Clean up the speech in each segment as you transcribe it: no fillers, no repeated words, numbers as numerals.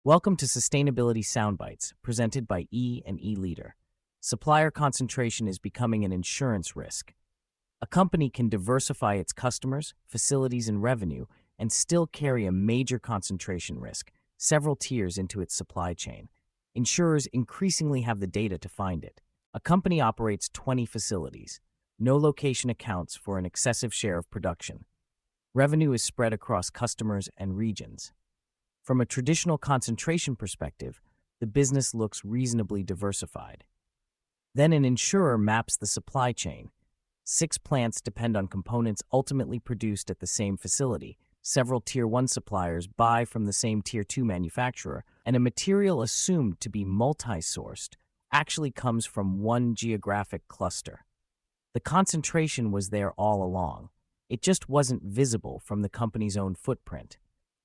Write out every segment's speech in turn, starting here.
Welcome to Sustainability Soundbites, presented by E&E Leader. Supplier concentration is becoming an insurance risk. A company can diversify its customers, facilities, and revenue and still carry a major concentration risk, several tiers into its supply chain. Insurers increasingly have the data to find it. A company operates 20 facilities. No location accounts for an excessive share of production. Revenue is spread across customers and regions. From a traditional concentration perspective, the business looks reasonably diversified. Then an insurer maps the supply chain. 6 plants depend on components ultimately produced at the same facility. Several Tier 1 suppliers buy from the same Tier 2 manufacturer, and a material assumed to be multi-sourced actually comes from one geographic cluster. The concentration was there all along. It just wasn't visible from the company's own footprint.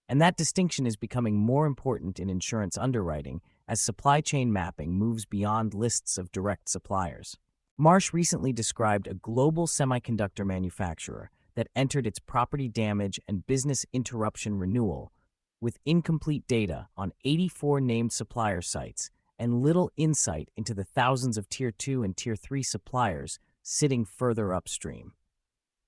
And that distinction is becoming more important in insurance underwriting as supply chain mapping moves beyond lists of direct suppliers. Marsh recently described a global semiconductor manufacturer that entered its property damage and business interruption renewal with incomplete data on 84 named supplier sites and little insight into the thousands of Tier 2 and Tier 3 suppliers sitting further upstream.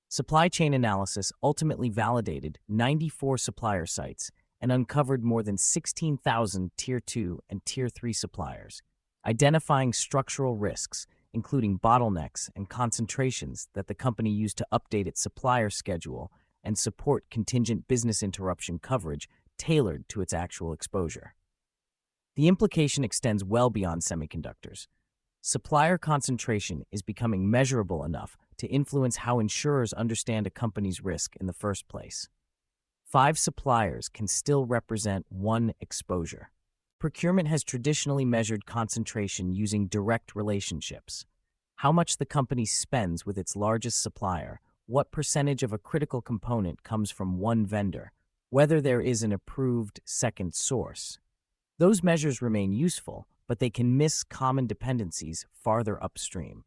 Supply chain analysis ultimately validated 94 supplier sites and uncovered more than 16,000 Tier 2 and Tier 3 suppliers, identifying structural risks, including bottlenecks and concentrations that the company used to update its supplier schedule and support contingent business interruption coverage tailored to its actual exposure. The implication extends well beyond semiconductors. Supplier concentration is becoming measurable enough to influence how insurers understand a company's risk in the first place. 5 suppliers can still represent one exposure. Procurement has traditionally measured concentration using direct relationships. How much the company spends with its largest supplier, what percentage of a critical component comes from one vendor, whether there is an approved second source. Those measures remain useful, but they can miss common dependencies farther upstream.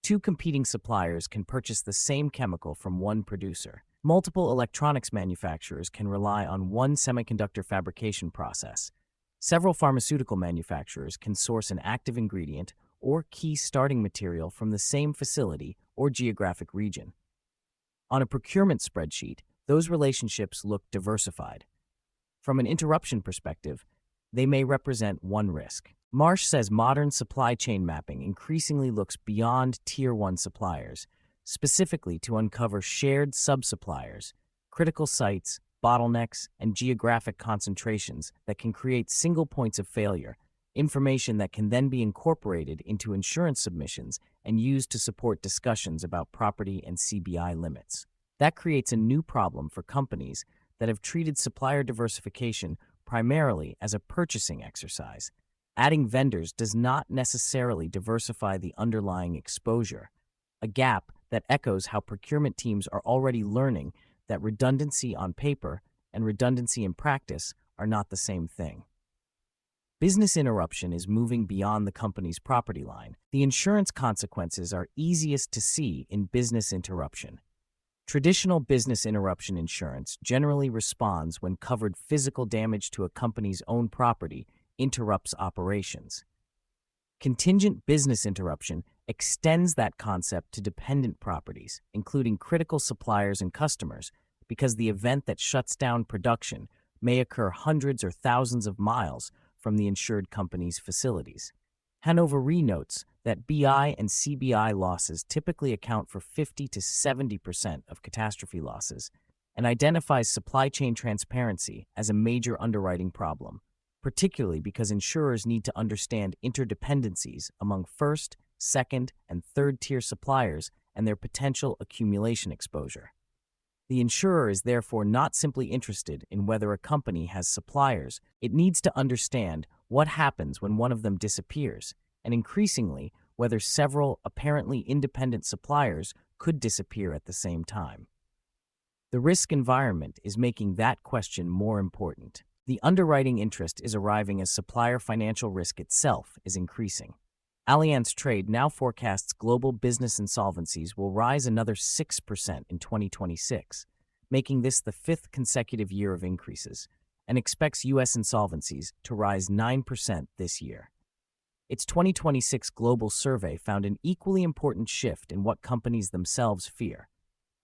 2 competing suppliers can purchase the same chemical from one producer. Multiple electronics manufacturers can rely on one semiconductor fabrication process. Several pharmaceutical manufacturers can source an active ingredient or key starting material from the same facility or geographic region. On a procurement spreadsheet, those relationships look diversified. From an interruption perspective, they may represent one risk. Marsh says modern supply chain mapping increasingly looks beyond Tier 1 suppliers, specifically to uncover shared sub-suppliers, critical sites, bottlenecks, and geographic concentrations that can create single points of failure, information that can then be incorporated into insurance submissions and used to support discussions about property and CBI limits. That creates a new problem for companies that have treated supplier diversification primarily as a purchasing exercise. Adding vendors does not necessarily diversify the underlying exposure, a gap that echoes how procurement teams are already learning that redundancy on paper and redundancy in practice are not the same thing. Business interruption is moving beyond the company's property line. The insurance consequences are easiest to see in business interruption. Traditional business interruption insurance generally responds when covered physical damage to a company's own property interrupts operations. Contingent business interruption extends that concept to dependent properties, including critical suppliers and customers, because the event that shuts down production may occur hundreds or thousands of miles from the insured company's facilities. Hanover Re notes that BI and CBI losses typically account for 50 to 70% of catastrophe losses and identifies supply chain transparency as a major underwriting problem, particularly because insurers need to understand interdependencies among first, second, and third-tier suppliers and their potential accumulation exposure. The insurer is therefore not simply interested in whether a company has suppliers. It needs to understand what happens when one of them disappears, and increasingly, whether several apparently independent suppliers could disappear at the same time. The risk environment is making that question more important. The underwriting interest is arriving as supplier financial risk itself is increasing. Allianz Trade now forecasts global business insolvencies will rise another 6% in 2026, making this the 5th consecutive year of increases. and expects U.S. insolvencies to rise 9% this year. Its 2026 global survey found an equally important shift in what companies themselves fear.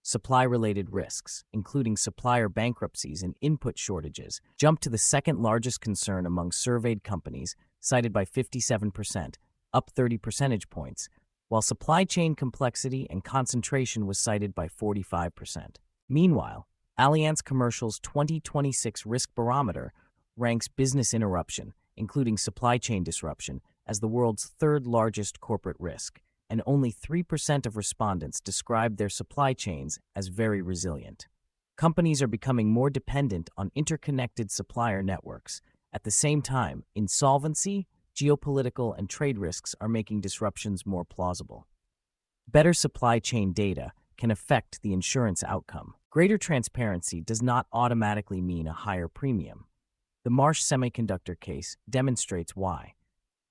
Supply-related risks, including supplier bankruptcies and input shortages, jumped to the second largest concern among surveyed companies, cited by 57%, up 30 percentage points, while supply chain complexity and concentration was cited by 45%. Meanwhile, Allianz Commercial's 2026 Risk Barometer ranks business interruption, including supply chain disruption, as the world's third largest corporate risk, and only 3% of respondents described their supply chains as very resilient. Companies are becoming more dependent on interconnected supplier networks. At the same time, insolvency, geopolitical, and trade risks are making disruptions more plausible. Better supply chain data can affect the insurance outcome. Greater transparency does not automatically mean a higher premium. The Marsh Semiconductor case demonstrates why.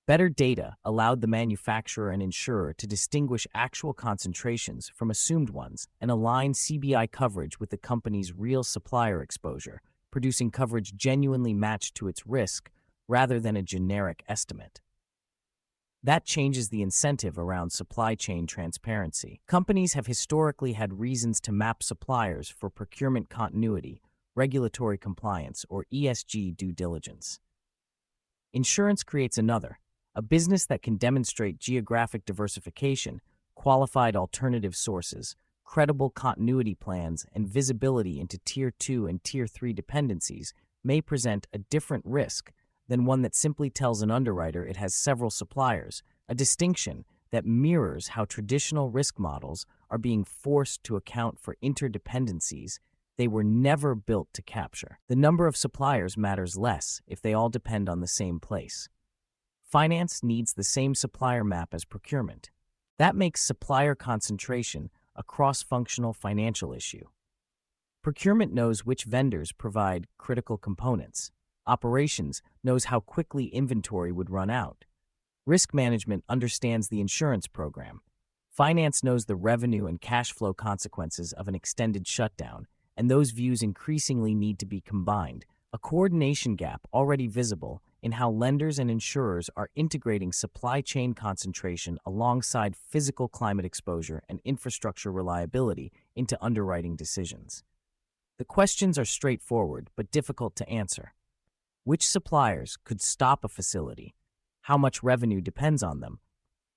Better data allowed the manufacturer and insurer to distinguish actual concentrations from assumed ones and align CBI coverage with the company's real supplier exposure, producing coverage genuinely matched to its risk rather than a generic estimate. That changes the incentive around supply chain transparency. Companies have historically had reasons to map suppliers for procurement continuity, regulatory compliance, or ESG due diligence. Insurance creates another, a business that can demonstrate geographic diversification, qualified alternative sources, credible continuity plans, and visibility into Tier 2 and Tier 3 dependencies may present a different risk than one that simply tells an underwriter it has several suppliers, a distinction that mirrors how traditional risk models are being forced to account for interdependencies they were never built to capture. The number of suppliers matters less if they all depend on the same place. Finance needs the same supplier map as procurement. That makes supplier concentration a cross-functional financial issue. Procurement knows which vendors provide critical components. Operations knows how quickly inventory would run out. Risk management understands the insurance program. Finance knows the revenue and cash flow consequences of an extended shutdown, and those views increasingly need to be combined, a coordination gap already visible in how lenders and insurers are integrating supply chain concentration alongside physical climate exposure and infrastructure reliability into underwriting decisions. The questions are straightforward but difficult to answer. Which suppliers could stop a facility? How much revenue depends on them?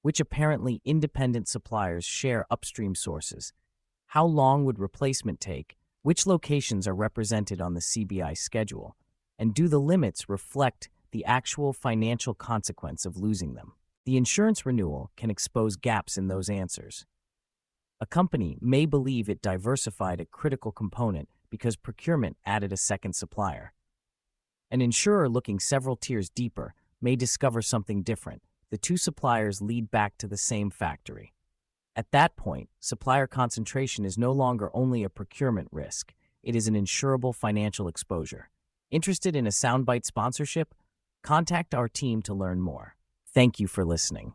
Which apparently independent suppliers share upstream sources? How long would replacement take? Which locations are represented on the CBI schedule? And do the limits reflect the actual financial consequence of losing them? The insurance renewal can expose gaps in those answers. A company may believe it diversified a critical component because procurement added a second supplier. An insurer looking several tiers deeper may discover something different. The two suppliers lead back to the same factory. At that point, supplier concentration is no longer only a procurement risk, it is an insurable financial exposure. Interested in a soundbite sponsorship? Contact our team to learn more. Thank you for listening.